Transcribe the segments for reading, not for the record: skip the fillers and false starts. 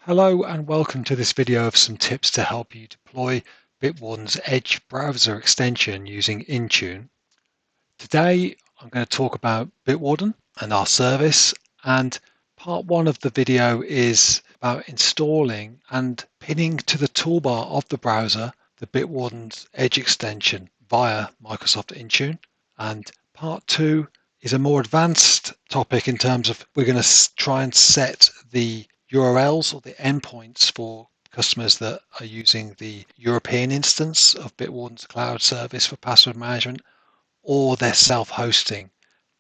Hello and welcome to this video of some tips to help you deploy Bitwarden's Edge browser extension using InTune. Today I'm going to talk about Bitwarden and our service, and part one of the video is about installing and pinning to the toolbar of the browser the Bitwarden's Edge extension via Microsoft InTune, and part two is a more advanced topic in terms of we're going to try and set the URLs or the endpoints for customers that are using the European instance of Bitwarden's cloud service for password management, or they're self-hosting,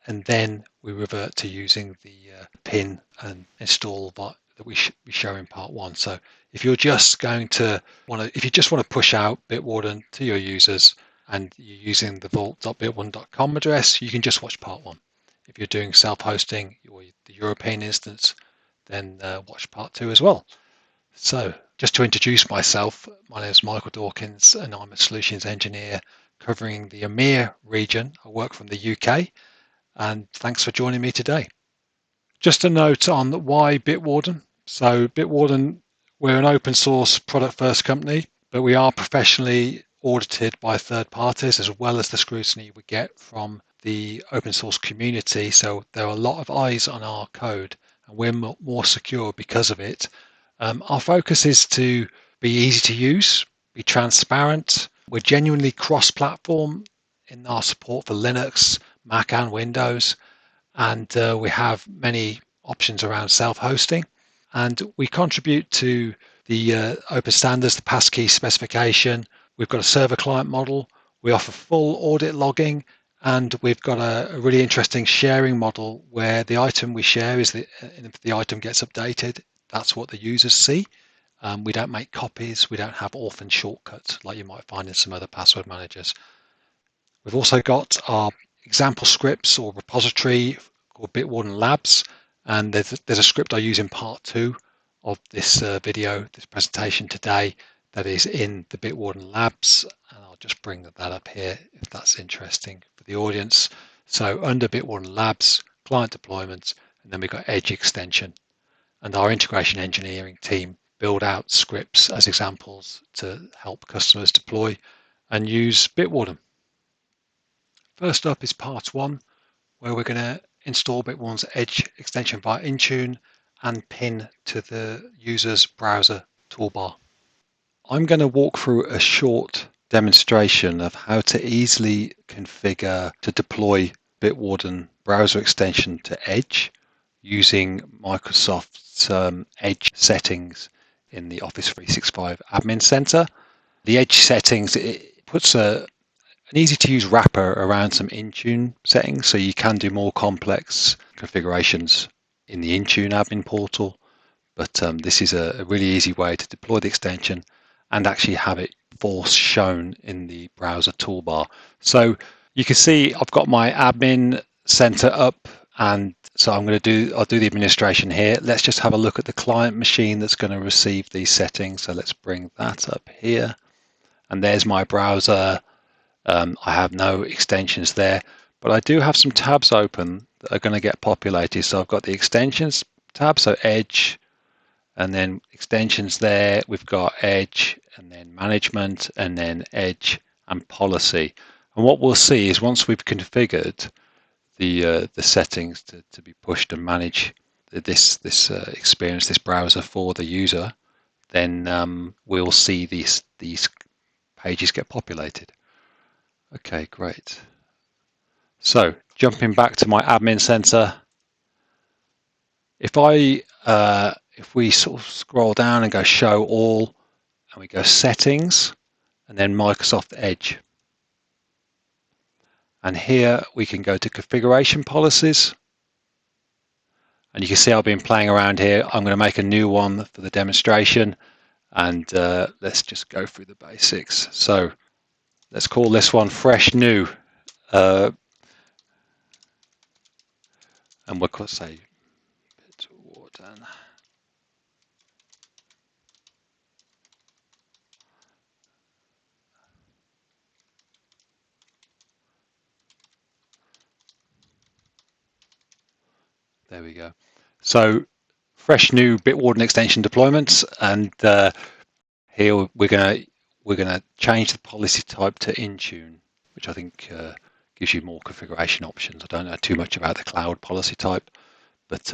and then we revert to using the pin and install that we show in part one. So if you're just going to if you just want to push out Bitwarden to your users and you're using the vault.bitwarden.com address, you can just watch part one. If you're doing self-hosting or the European instance, then watch part two as well. So just to introduce myself, my name is Michael Dawkins and I'm a solutions engineer covering the EMEA region. I work from the UK, and thanks for joining me today. Just a note on why Bitwarden. So Bitwarden, we're an open source product first company, but we are professionally audited by third parties as well as the scrutiny we get from the open source community. So there are a lot of eyes on our code and we're more secure because of it. Our focus is to be easy to use, be transparent. We're genuinely cross-platform in our support for Linux, Mac and Windows, and we have many options around self-hosting, and we contribute to the open standards, the passkey specification. We've got a server client model. We offer full audit logging, and we've got a really interesting sharing model where the item we share is if the item gets updated, that's what the users see. We don't make copies. We don't have orphan shortcuts like you might find in some other password managers. We've also got our example scripts or repository called Bitwarden Labs, and there's a script I use in part two of this video, this presentation today, that is in the Bitwarden Labs, and I'll just bring that up here if that's interesting for the audience. So under Bitwarden Labs, client deployment, and then we've got Edge extension, and our integration engineering team build out scripts as examples to help customers deploy and use Bitwarden. First up is part one, where we're going to install Bitwarden's Edge extension via InTune and pin to the user's browser toolbar. I'm going to walk through a short demonstration of how to easily configure to deploy Bitwarden browser extension to Edge using Microsoft's Edge settings in the Office 365 Admin Center. The Edge settings, it puts an easy to use wrapper around some InTune settings, so you can do more complex configurations in the InTune admin portal. But this is a really easy way to deploy the extension and actually have it force shown in the browser toolbar. So you can see I've got my admin center up, and so I'll do the administration here. Let's just have a look at the client machine that's going to receive these settings. So let's bring that up here, and there's my browser. I have no extensions there, but I do have some tabs open that are going to get populated. So I've got the extensions tab, so Edge, and then extensions there. We've got Edge, and then management, and then Edge and policy. And what we'll see is once we've configured the settings to be pushed and manage this experience, this browser for the user, then we'll see these pages get populated. Okay, great. So jumping back to my admin center, if we sort of scroll down and go show all, and we go settings, and then Microsoft Edge, and here we can go to configuration policies, and you can see I've been playing around here. I'm going to make a new one for the demonstration, and let's just go through the basics. So let's call this one fresh new, and we'll say Bitwarden. There we go. So fresh new Bitwarden extension deployments, and here we're gonna change the policy type to InTune, which I think gives you more configuration options. I don't know too much about the cloud policy type, but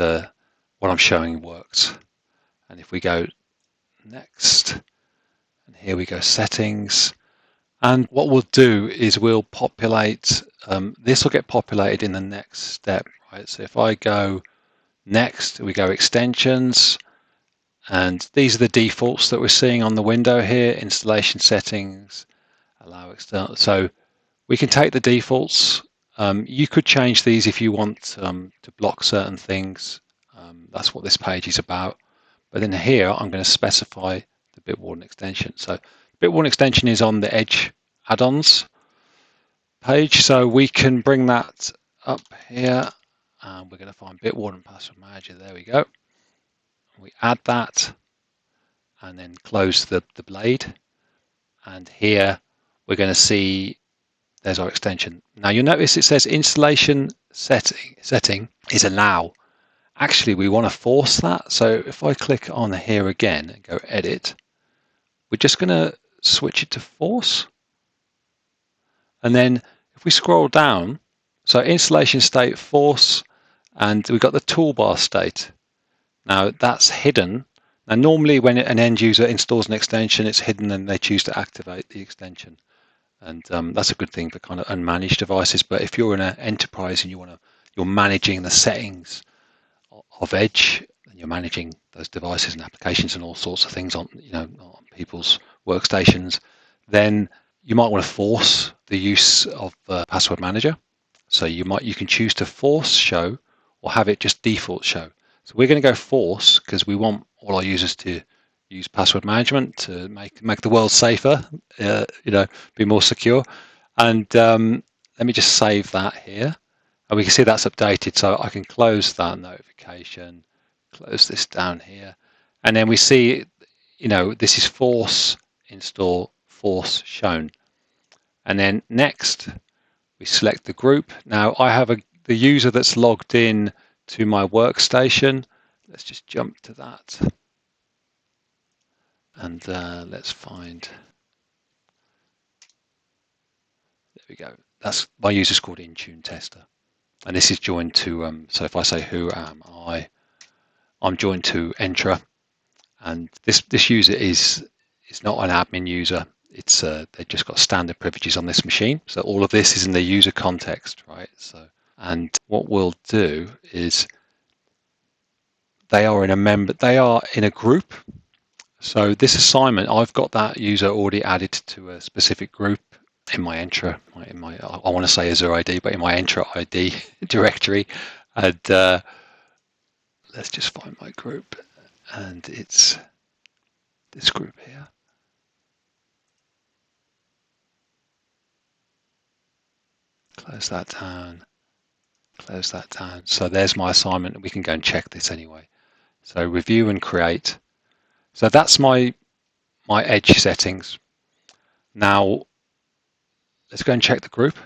what I'm showing works. And if we go next, and here we go, settings. And what we'll do is we'll populate, this will get populated in the next step, right? So if I go next, we go extensions, and these are the defaults that we're seeing on the window here, installation settings, allow external. So we can take the defaults. You could change these if you want to block certain things. That's what this page is about. But in here, I'm going to specify the Bitwarden extension. So Bitwarden extension is on the Edge add-ons page. So we can bring that up here. And we're going to find Bitwarden Password Manager. There we go. We add that and then close the blade. And here we're going to see there's our extension. Now you'll notice it says installation setting is allow. Actually, we want to force that. So if I click on here again and go edit, we're just going to switch it to force. And then if we scroll down, so installation state force, and we've got the toolbar state. Now that's hidden. Now normally when an end user installs an extension, it's hidden and they choose to activate the extension. And that's a good thing for kind of unmanaged devices. But if you're in an enterprise and you're managing the settings of Edge, and you're managing those devices and applications and all sorts of things on on people's workstations, then you might want to force the use of Password Manager. So you can choose to force show or have it just default show. So we're going to go force because we want all our users to use password management to make the world safer, be more secure. And let me just save that here. And we can see that's updated, so I can close that notification, close this down here. And then we see, this is force install, force shown. And then next, we select the group. Now I have the user that's logged in to my workstation. Let's just jump to that. And let's find, there we go. That's my user's called InTune Tester. And this is joined to, so if I say who am I, I'm joined to Entra. And this user is not an admin user. It's they've just got standard privileges on this machine. So all of this is in the user context, right? So, and what we'll do is they are in a group. So this assignment, I've got that user already added to a specific group in my Entra, I want to say Azure ID, but in my Entra ID directory. And let's just find my group, and it's this group here. Close that down, close that down. So there's my assignment. We can go and check this anyway. So review and create. So that's my Edge settings. Now let's go and check the group.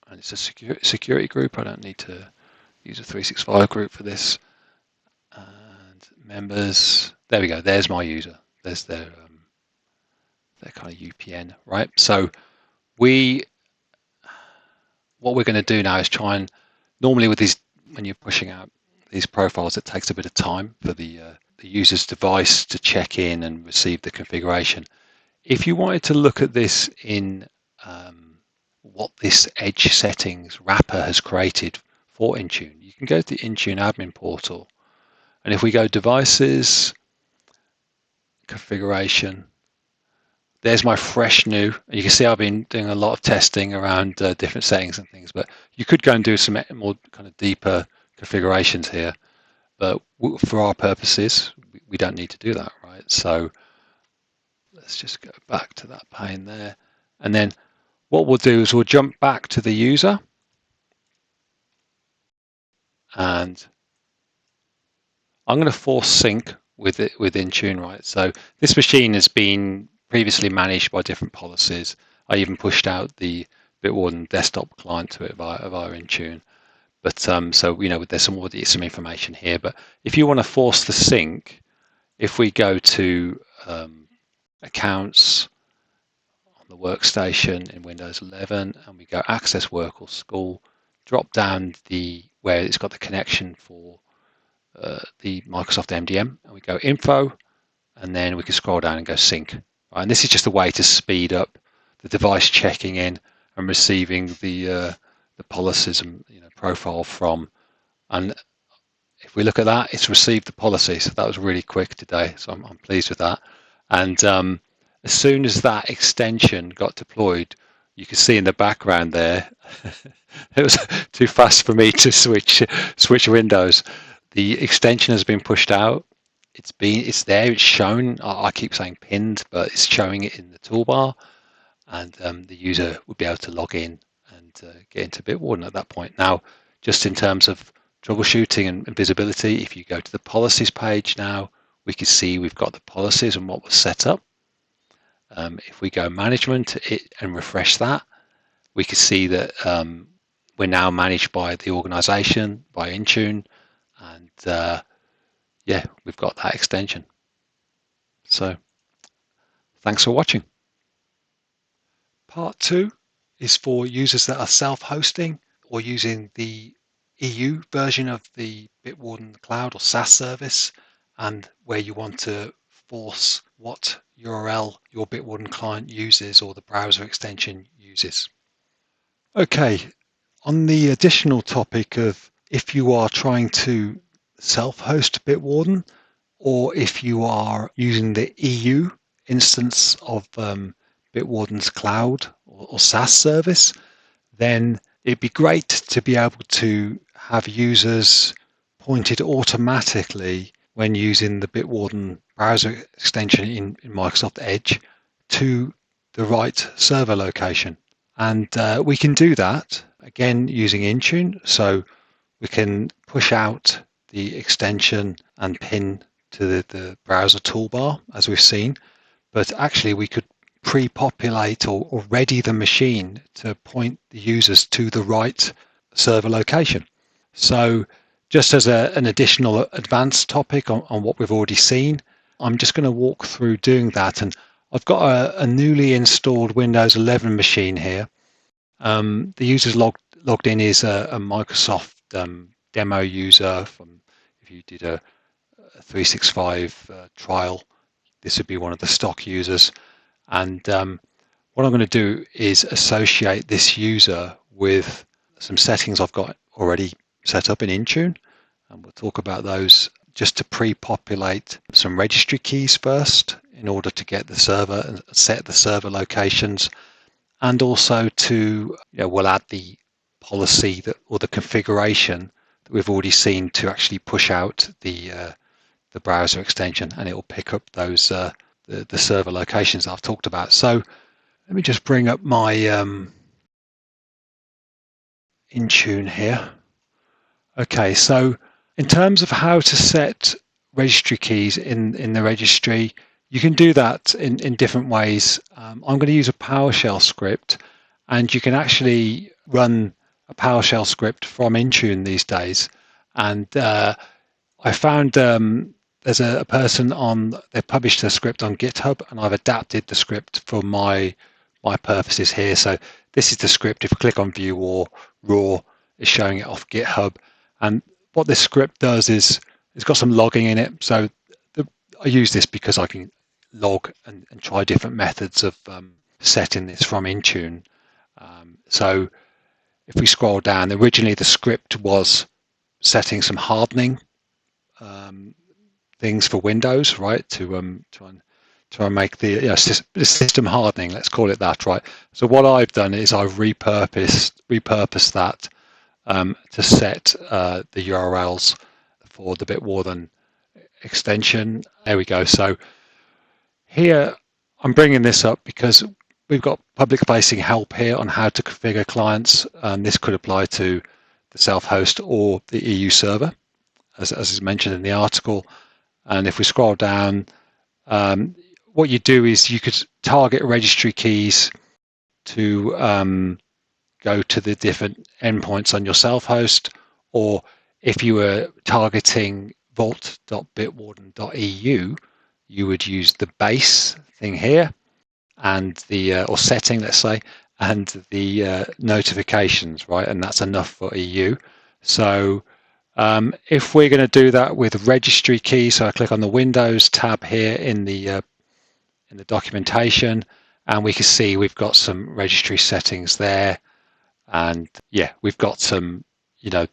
And it's a security group. I don't need to use a 365 group for this. And members, there we go. There's my user. There's their kind of UPN, right? So what we're going to do now is try and, normally with these, when you're pushing out these profiles, it takes a bit of time for the user's device to check in and receive the configuration. If you wanted to look at this in what this Edge settings wrapper has created for InTune, you can go to the InTune admin portal, and if we go devices, configuration, there's my fresh new. You can see I've been doing a lot of testing around different settings and things, but you could go and do some more kind of deeper configurations here. But for our purposes, we don't need to do that, right? So let's just go back to that pane there. And then what we'll do is we'll jump back to the user. And I'm going to force sync with InTune, right? So this machine has been previously managed by different policies. I even pushed out the Bitwarden desktop client to it via InTune. But so there's some information here. But if you want to force the sync, if we go to accounts on the workstation in Windows 11 and we go access work or school, drop down where it's got the connection for the Microsoft MDM, and we go info, and then we can scroll down and go sync. Right? And this is just a way to speed up the device checking in and receiving the policies and profile from. And if we look at that, it's received the policy. So that was really quick today. So I'm pleased with that. And as soon as that extension got deployed, you can see in the background there, it was too fast for me to switch windows. The extension has been pushed out. It's there, it's shown. I keep saying pinned, but it's showing it in the toolbar, and the user would be able to log in and get into Bitwarden at that point. Now, just in terms of troubleshooting and visibility, if you go to the policies page now, we can see we've got the policies and what was set up. If we go management and refresh that, we can see that we're now managed by the organization, by InTune, and yeah, we've got that extension. So thanks for watching. Part 2 is for users that are self-hosting or using the EU version of the Bitwarden Cloud or SaaS service, and where you want to force what URL your Bitwarden client uses or the browser extension uses. Okay, on the additional topic of if you are trying to self-host Bitwarden, or if you are using the EU instance of Bitwarden's cloud or SaaS service, then it'd be great to be able to have users pointed automatically when using the Bitwarden browser extension in Microsoft Edge to the right server location. And we can do that again using InTune. So we can push out the extension and pin to the browser toolbar, as we've seen, but actually we could pre-populate or ready the machine to point the users to the right server location. So just as an additional advanced topic on what we've already seen, I'm just going to walk through doing that. And I've got a newly installed Windows 11 machine here. The user's logged in is a Microsoft demo user. From if you did a 365 trial, this would be one of the stock users. And what I'm going to do is associate this user with some settings I've got already set up in InTune, and we'll talk about those just to pre-populate some registry keys first in order to get the server and set the server locations, and also to we'll add the policy or the configuration that we've already seen to actually push out the browser extension, and it will pick up those the server locations I've talked about. So let me just bring up my InTune here. Okay, so in terms of how to set registry keys in the registry, you can do that in different ways. I'm going to use a PowerShell script, and you can actually run a PowerShell script from InTune these days. And I found there's a person they published a script on GitHub, and I've adapted the script for my purposes here. So this is the script. If I click on view or raw, it's showing it off GitHub. And what this script does is it's got some logging in it. So I use this because I can log and try different methods of setting this from InTune. So if we scroll down, originally the script was setting some hardening things for Windows, right? To try and make the system hardening, let's call it that, right? So what I've done is I've repurposed that to set the URLs for the Bitwarden extension. There we go. So here I'm bringing this up because we've got public-facing help here on how to configure clients. This could apply to the self-host or the EU server, as is mentioned in the article. And if we scroll down, what you do is you could target registry keys to go to the different endpoints on your self-host, or if you were targeting vault.bitwarden.eu, you would use the base thing here and the or setting, let's say, and the notifications, right? And that's enough for EU. So if we're going to do that with registry keys, so I click on the Windows tab here in the documentation, and we can see we've got some registry settings there, and yeah, we've got some, you know,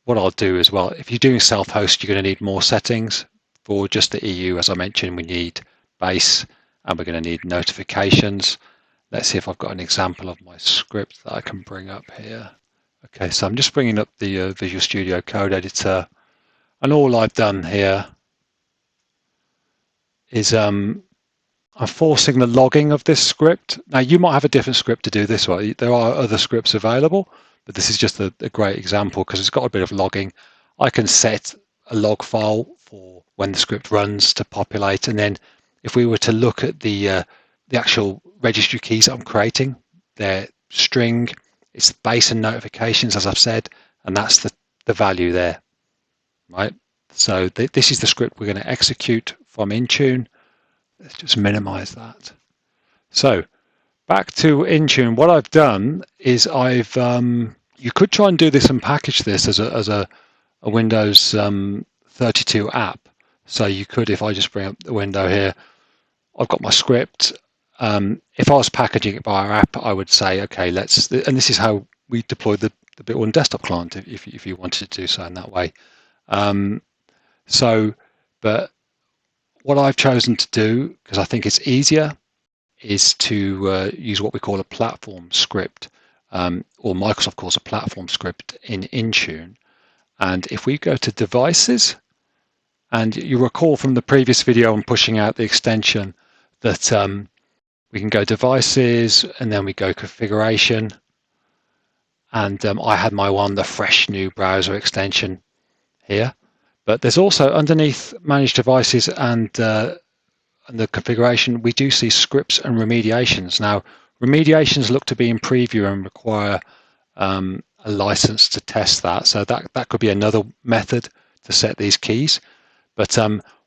what I'll do as well, if you're doing self-host, you're going to need more settings. For just the EU, as I mentioned, we need base, and we're going to need notifications. Let's see if I've got an example of my script that I can bring up here. Okay, so I'm just bringing up the Visual Studio Code Editor, and all I've done here is I'm forcing the logging of this script. Now, you might have a different script to do this, right? There are other scripts available, but this is just a great example because it's got a bit of logging. I can set a log file for when the script runs to populate, and then if we were to look at the actual registry keys that I'm creating, they're string, it's base and notifications, as I've said, and that's the value there, right? So this is the script we're going to execute from InTune. Let's just minimize that. So back to InTune, what I've done is I've you could try and do this and package this as a Windows 32 app. So you could, if I just bring up the window here, I've got my script. If I was packaging it by our app, I would say, okay, let's, and this is how we deploy the Bitwarden desktop client if you wanted to do so in that way. But what I've chosen to do, because I think it's easier, is to use what we call a platform script, or Microsoft calls a platform script in InTune. And if we go to devices, and you recall from the previous video on pushing out the extension that we can go devices, and then we go configuration, and I had my one, the fresh new browser extension here. But there's also underneath manage devices and the configuration, we do see scripts and remediations. Now, remediations look to be in preview and require a license to test that. So that could be another method to set these keys. But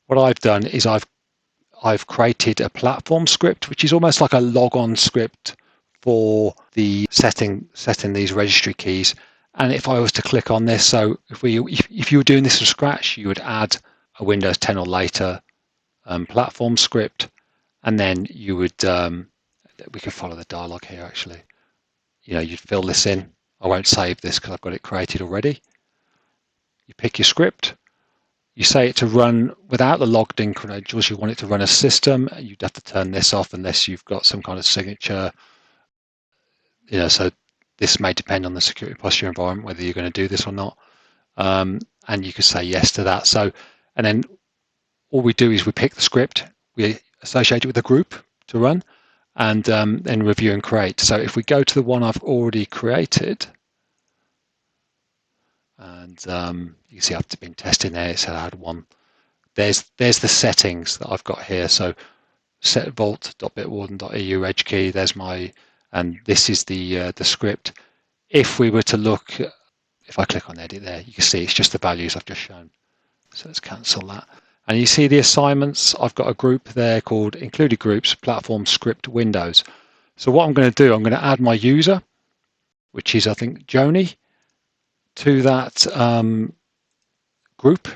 what I've done is I've created a platform script, which is almost like a logon script for the setting these registry keys. And if I was to click on this, so if you were doing this from scratch, you would add a Windows 10 or later platform script, and then you would we could follow the dialog here actually. You know, you'd fill this in. I won't save this because I've got it created already. You pick your script. You say it to run without the logged in credentials. You want it to run a system. You'd have to turn this off unless you've got some kind of signature. You know, so this may depend on the security posture environment, whether you're going to do this or not. And you could say yes to that. So, and then all we do is we pick the script, we associate it with a group to run, and then review and create. So if we go to the one I've already created, and you can see I've been testing there, it said I had one. There's the settings that I've got here. So set vault.bitwarden.eu reg key, there's my, and this is the script. If we were to look, if I click on edit there, you can see it's just the values I've just shown. So let's cancel that. And you see the assignments, I've got a group there called included groups, platform script windows. So what I'm going to do, I'm going to add my user, which is I think Joni, to that group.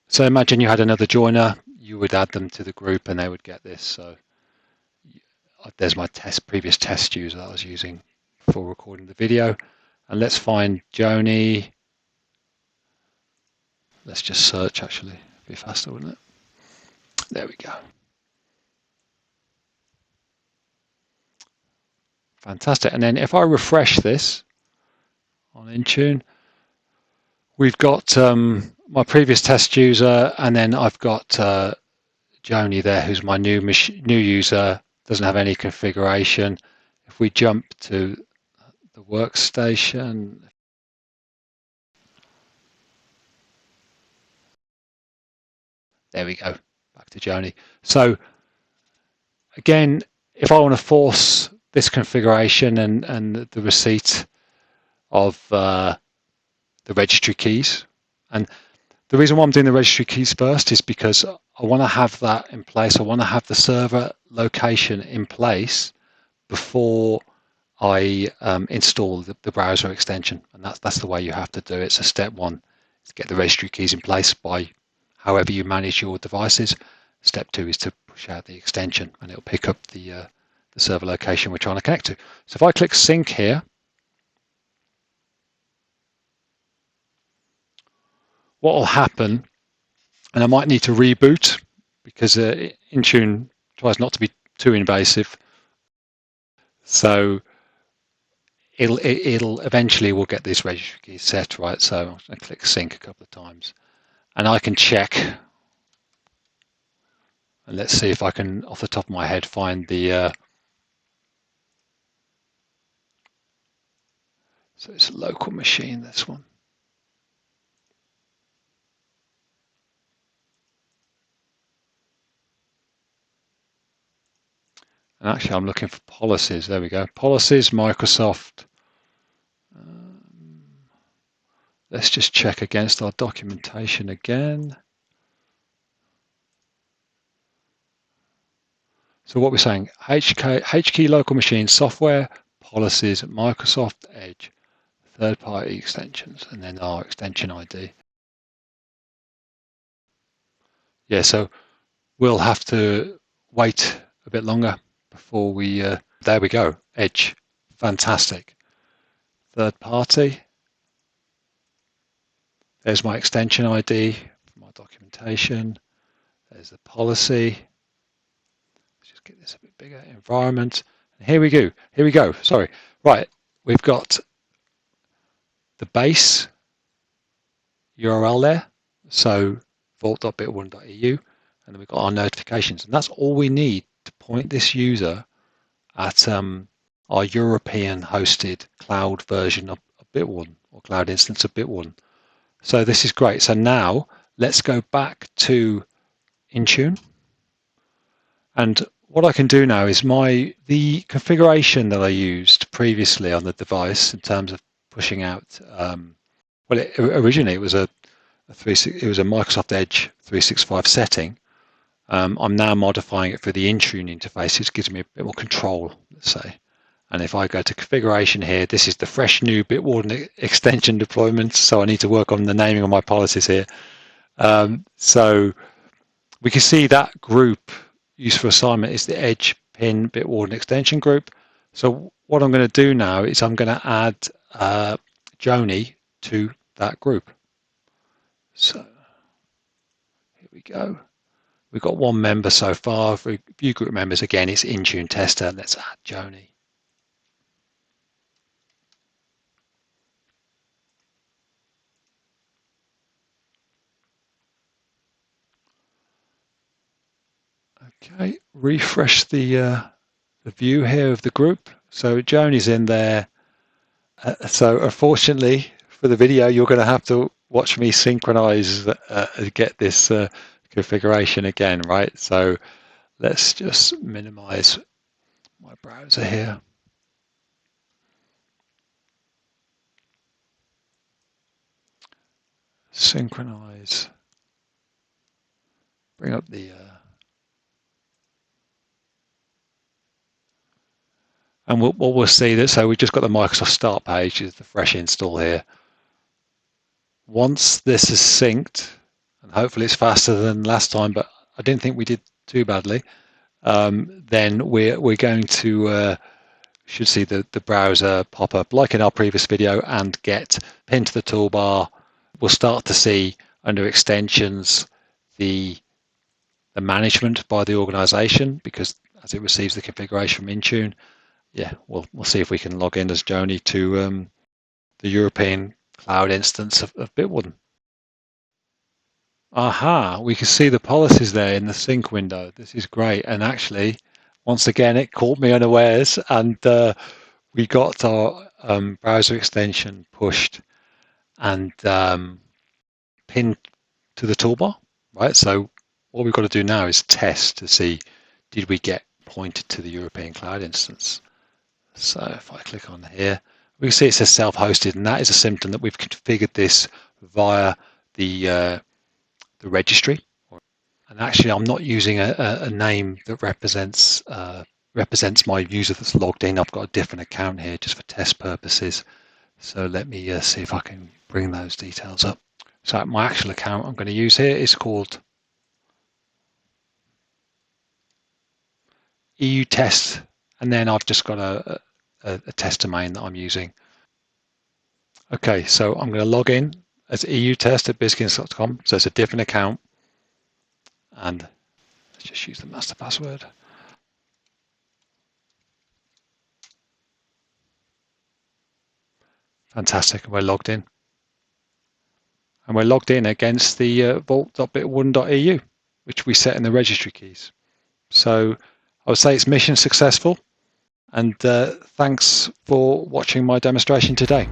So imagine you had another joiner, you would add them to the group and they would get this. So there's my previous test user that I was using for recording the video. And let's find Joni. Let's just search actually, it'd be faster, wouldn't it? There we go. Fantastic. And then if I refresh this on InTune, we've got my previous test user, and then I've got Joni there, who's my new user, doesn't have any configuration. If we jump to the workstation, there we go, back to Joni. So again, if I want to force this configuration and the receipt of the registry keys. And the reason why I'm doing the registry keys first is because I want to have that in place. I want to have the server location in place before I install the browser extension. And that's the way you have to do it. So step one is get the registry keys in place by however you manage your devices. Step two is to push out the extension, and it'll pick up the server location we're trying to connect to. So if I click sync here, what will happen, and I might need to reboot because InTune tries not to be too invasive. So it'll eventually we'll get this registry key set, right? So I click sync a couple of times, and I can check. And let's see if I can, off the top of my head, find the. So it's a local machine, this one. And actually, I'm looking for policies. There we go. Policies, Microsoft. Let's just check against our documentation again. So what we're saying, HKey local machine software, policies, Microsoft Edge, third-party extensions, and then our extension ID. Yeah, so we'll have to wait a bit longer before we, there we go, Edge, fantastic. Third party, there's my extension ID, my documentation, there's the policy. Let's just get this a bit bigger, environment. Here we go, sorry. Right, we've got the base URL there, so vault.bitwarden.eu, and then we've got our notifications, and that's all we need to point this user at our European hosted cloud version of Bitwarden, or cloud instance of Bitwarden. So this is great. So now let's go back to InTune, and what I can do now is the configuration that I used previously on the device in terms of pushing out. Originally it was a Microsoft Edge 365 setting. I'm now modifying it for the InTune interface, which gives me a bit more control, let's say. And if I go to configuration here, this is the fresh new Bitwarden extension deployment. So I need to work on the naming of my policies here. So we can see that group used for assignment is the Edge Pin Bitwarden extension group. So what I'm going to do now is I'm going to add Joni to that group. So here we go. We've got one member so far. For view group members, again, it's InTune tester. Let's add Joni. Okay, refresh the view here of the group. So Joni's in there. So unfortunately for the video, you're going to have to watch me synchronize get this configuration again, right? So let's just minimize my browser here. Synchronize. Bring up the and what we'll see that, so we've just got the Microsoft Start page, is the fresh install here. Once this is synced, and hopefully it's faster than last time, but I didn't think we did too badly, then we're going to should see the browser pop up like in our previous video and get pinned to the toolbar. We'll start to see under extensions the management by the organization, because as it receives the configuration from InTune, yeah, we'll see if we can log in as Joni to the European cloud instance of Bitwarden. Aha, we can see the policies there in the sync window. This is great. And actually, once again, it caught me unawares, and we got our browser extension pushed and pinned to the toolbar, right? So what we've got to do now is test to see, did we get pointed to the European cloud instance? So if I click on here, We can see it says self-hosted, and that is a symptom that we've configured this via the registry. And actually, I'm not using a name that represents my user that's logged in. I've got a different account here just for test purposes. So let me see if I can bring those details up. So my actual account I'm going to use here is called EU test, and then I've just got a test domain that I'm using. Okay, so I'm going to log in as EU test at bizkins.com. So it's a different account, and let's just use the master password. Fantastic, we're logged in. And we're logged in against the vault.bitwarden.eu, which we set in the registry keys. So I would say it's mission successful, and thanks for watching my demonstration today.